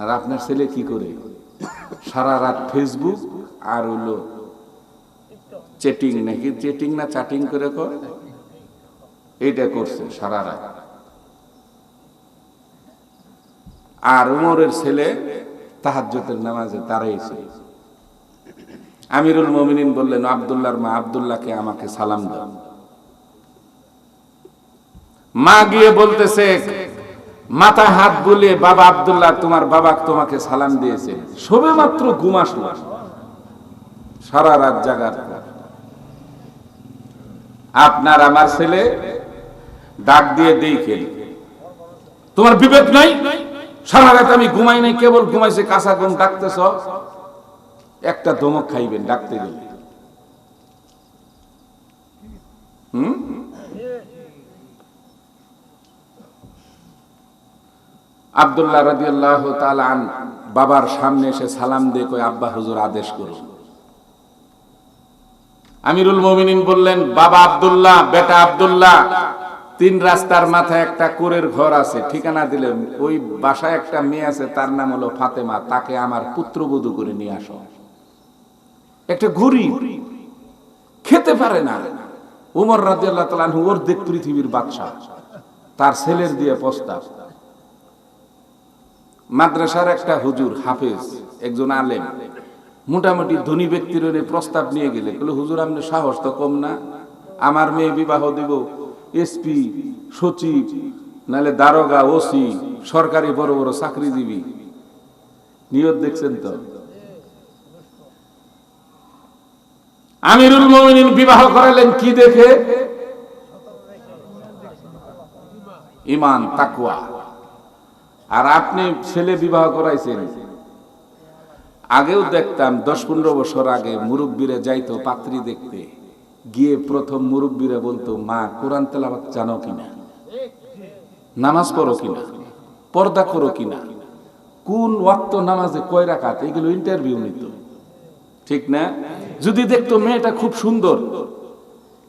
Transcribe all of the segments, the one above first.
আর আপনার ছেলে কি করে? সারা রাত ফেসবুক আর হলো চ্যাটিং, নাকি চ্যাটিং না চাটিং করে এইটা করছে সারা রাত। আর উমরের ছেলে তাহাজ্জুদের নামাজে দাঁড়াইছে। আমিরুল মুমিনিন বললেন, আব্দুল্লাহর মা, আব্দুল্লাহকে আমাকে সালাম দাও। মা গিয়ে বলতেছে, মাথা হাত বুলিয়ে, বাবা আব্দুল্লাহ, তোমার বাবা তোমাকে সালাম দিয়েছে। সবে মাত্র ঘুম আসলো, সারা রাত জাগার পর। আপনার আমার ছেলে ডাক দিয়ে দেখে, তোমার বিবেক নাই? সারা রাত আমি ঘুমাই নাই, কেবল ঘুমাইছে, কাঁচা ঘুম, ডাকতেছ। একটা ধমক খাইবেন ডাকতে গেলে। আব্দুল্লাহ রাদিয়াল্লাহু তাআলা আন বাবার সামনে এসে সালাম দিয়ে কই, আব্বা হুজুর আদেশ করুন। আমিরুল মুমিনিন বললেন, বাবা আব্দুল্লাহ, বেটা আব্দুল্লাহ, 3 রাস্তার মাথায় একটা কুরের ঘর আছে, ঠিকানা দিলেন। ওই বাসায় একটা মেয়ে আছে, তার নাম হলো ফাতেমা, তাকে আমার পুত্রবধূ করে নিয়ে আসো। একটা গরিব, খেতে পারে না। ওমর রাদিয়াল্লাহু তাআলা আনহু অর্ধেক পৃথিবীর বাদশা, তার ছেলের দিয়ে প্রস্তাব। মাদ্রাসার একটা হুজুর, হাফেজ, একজন আলেম, মোটামুটি ধনী ব্যক্তির প্রস্তাব নিয়ে গেলে বলে, হুজুর আপনি সাহস তো কম না, আমার মেয়ে বিবাহ দিব এসপি, সচিব, নাহলে দারোগা, ওসি, সরকারি বড় বড় চাকরিজীবী। নিয়ত দেখছেন তো? আমিরুল মুমিনিন বিবাহ করালেন কি দেখে? ঈমান, তাকওয়া। আর আপনি ছেলে বিবাহ করাইছেন। আগেও দেখতাম 10-15 বছর আগে মুরব্বীরা যাইতো পাত্রী দেখতে, গিয়ে প্রথম মুরব্বীরা বলতো, মা কোরআন তেলাওয়াত জানো কিনা, নামাজ পড়ো কিনা, পর্দা করো কিনা, কোন ওয়াক্ত নামাজে কয় রাকাত, এগুলো ইন্টারভিউ নিত, ঠিক না? যদি দেখতো মেয়েটা খুব সুন্দর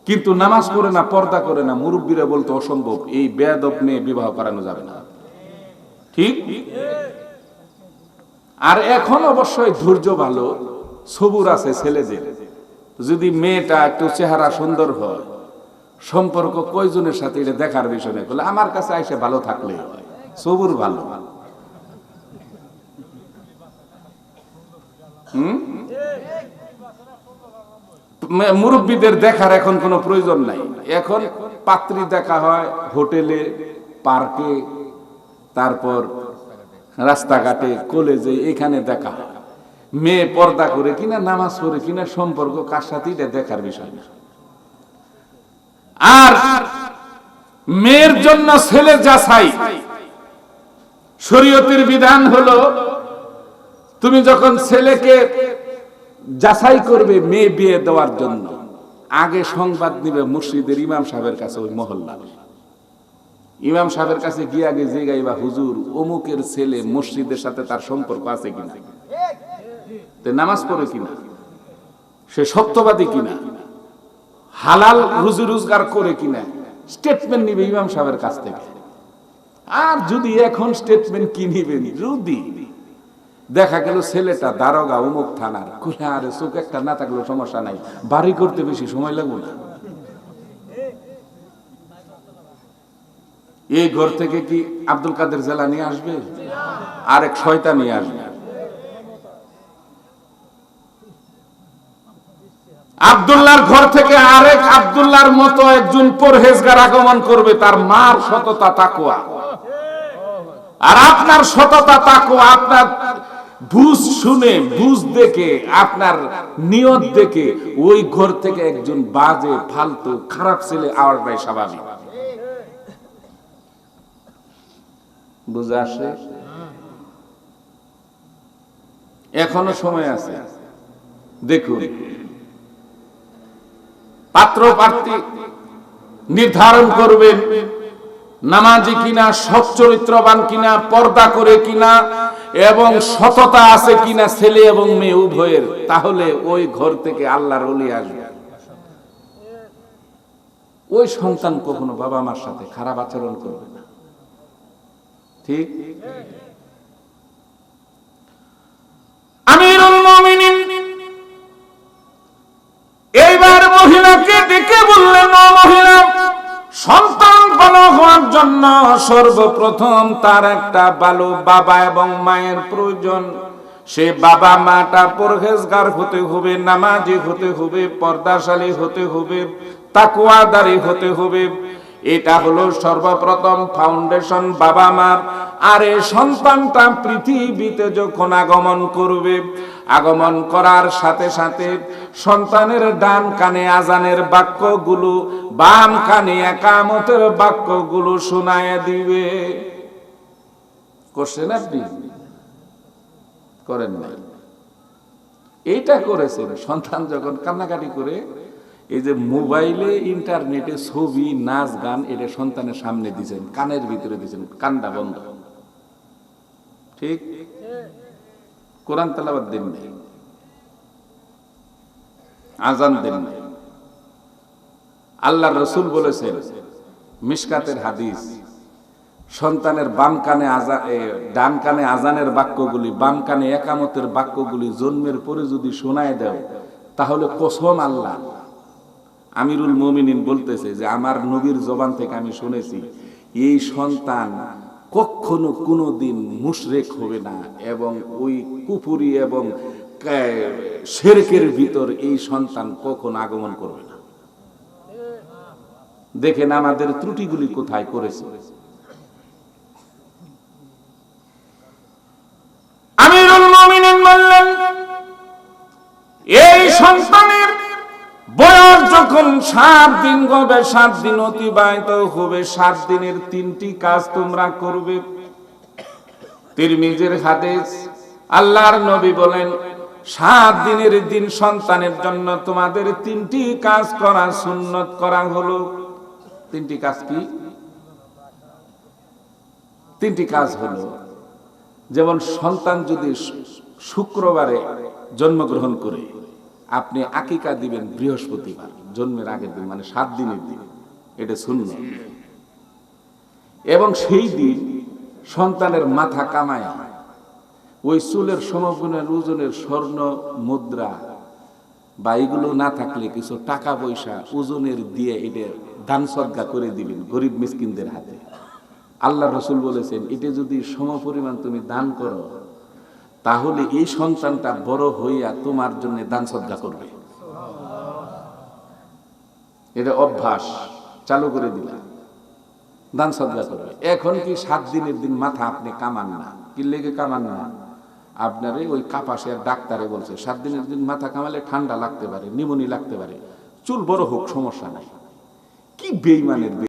কিন্তু নামাজ পড়ে না, পর্দা করে না, মুরব্বীরা বলতো অসম্ভব, এই বেয়াদব মেয়ে বিবাহ করানো যাবে না, ঠিক? আর এখন অবশ্যই ধৈর্য ভালো, সবুর আছে ছেলেদের। যদি মেয়েটা একটু চেহারা সুন্দর হয়, সম্পর্ক কয়জনের সাথে এটা দেখার বিষয় নেই, বলে আমার কাছে আইসে ভালো থাকলে হয়, সবুর ভালো। মুরব্বীদের দেখার এখন কোনো প্রয়োজন নাই। এখন পাত্রী দেখা হয় হোটেলে, পার্কে, তারপর রাস্তাঘাটে, কলেজে, এখানে দেখা হয়। মেয়ে পর্দা করে কিনা, নামাজ পড়ে কিনা, সম্পর্ক কার সাথে, এটা দেখার বিষয় না। আর মেয়ের জন্য ছেলে যাচাই, শরীয়তের বিধান হলো, তুমি যখন ছেলেকে যাচাই করবে মেয়ে বিয়ে দেওয়ার জন্য, আগে সংবাদ নিবে মসজিদের ইমাম সাহেবের কাছে, ওই মহল্লা ইমাম সাহেবের কাছে গিয়ে আগে যে গাইবা, হুজুর অমুকের ছেলে মসজিদের সাথে তার সম্পর্ক আছে কিনা, নামাজ পড়ে কিনা, সে সত্যবাদী কিনা, হালাল রুজি রোজগার করে কিনা, স্টেটমেন্ট নিবে ইমাম সাহেবের কাছ থেকে। আর যদি এখন স্টেটমেন্ট কি নিবেন, যদি দেখা গেল ছেলেটা দারোগা অমুক থানার, আরে চোখ একটা না থাকলেও সমস্যা নাই, বাড়ি করতে বেশি সময় লাগবে না। এই ঘর থেকে কি আব্দুল কাদের জিলানী আসবে? আরেক শয়তানি আসবে। আব্দুল্লাহর ঘর থেকে আরেক আব্দুল্লাহর মতো একজন পরহেজগার আগমন করবে, তার মার সততা তাকওয়া। আর আপনার সততা তাকওয়া, আপনার বুঝ শুনে, বুঝ দেখে, আপনার নিয়ত দেখে ওই ঘর থেকে একজন বাজে, ফালতু, খারাপ ছেলে আসবে স্বাভাবিক। বুঝে আসে? এখনো সময় আছে। দেখুন, পাত্র প্রার্থী নির্ধারণ করবেন নামাজি কিনা, সৎ চরিত্রবান কিনা, পর্দা করে কিনা, এবং সততা আছে কিনা ছেলে এবং মেয়ে উভয়ের। তাহলে ওই ঘর থেকে আল্লাহর ওলি আসবে। ওই সন্তান কখনো বাবা মার সাথে খারাপ আচরণ করবে না, ঠিক? তিনি বললেন, ও মহিলা, সন্তান ভালো হওয়ার জন্য সর্বপ্রথম তার একটা ভালো বাবা এবং মায়ের প্রয়োজন। সে বাবা মাটা পরহেজগার হতে হবে, নামাজি হতে হবে, পর্দাশালী হতে হবে, তাকওয়াদারি হতে হবে। এটা হলো সর্বপ্রথম ফাউন্ডেশন বাবা মার। আর এই সন্তানটা পৃথিবীতে যখন আগমন করবে, আগমন করার সাথে সাথে সন্তানের ডান কানে আজানের বাক্যগুলো, বাম কানে একামতের বাক্যগুলো শোনায় দিবে। করছেন আপনি? করেন না? এইটা করেছেন। সন্তান যখন কান্নাকাটি করে, এই যে মোবাইলে ইন্টারনেটে ছবি, নাচ, গান, এটা সন্তানের সামনে দিয়েছেন, কানের ভিতরে দিয়েছেন, কান্না বন্ধ। ঠিক? কোরআন তেলাওয়াত দেন নাই, আজান দেন নাই। আল্লাহর রাসূল বলেছেন, মিশকাতের হাদিস, সন্তানের বাম কানে ডান কানে আজানের বাক্যগুলি, বাম কানে একামতের বাক্যগুলি জন্মের পরে যদি শোনায় দাও, তাহলে কসম আল্লাহ, আমিরুল মুমিনিন বলতেছে যে আমার নবীর জবান থেকে আমি শুনেছি, এই সন্তান কখনো কোনোদিন মুশরিক হবে না, এবং ওই কুফরি এবং শিরকের ভিতর এই সন্তান কখনো আগমন করবে না। দেখেন আমাদের ত্রুটিগুলি কোথায় করেছে। আমিরুল মুমিনিন বললেন, এই সন্তানের বয়স যখন 7 দিন হবে, 7 দিন অতিবাহিত হবে, 7 দিনের 3টি কাজ তোমরা করবে। তিরমিজির হাদিস, আল্লাহর নবী বলেন, 7 দিনের দিন সন্তানের জন্য তোমাদের 3টি কাজ করা সুন্নত করা হলো। 3টি কাজ কি? 3টি কাজ হলো, যেমন সন্তান যদি শুক্রবারে জন্মগ্রহণ করে, আপনি আকিকা দিবেন বৃহস্পতিবার, জন্মের আগের দিন, মানে 7 দিনের দিন, এটা সুন্নাত। এবং সেই দিন সন্তানের মাথা কামায় ওই চুলের সমগুণের ওজনের স্বর্ণ মুদ্রা বা এগুলো না থাকলে কিছু টাকা পয়সা ওজনের দিয়ে এটা দান সদকা করে দিবেন গরিব মিসকিনদের হাতে। আল্লাহ রাসূল বলেছেন, এটা যদি সমপরিমাণ তুমি দান করো, তাহলে এই সন্তানটা বড় হইয়া তোমার জন্য দান সদকা করবে। এটা অভ্যাস চালু করে দিলাম, দান সদকা করবে। এখন কি 7 দিনের দিন মাথা আপনি কামান না, কি লেগে কামান না? আপনারে ওই কাপাসের ডাক্তারে বলছে 7 দিনের দিন মাথা কামালে ঠান্ডা লাগতে পারে, নিউমোনি লাগতে পারে, চুল বড় হোক সমস্যা নাই। কি বেঈমানের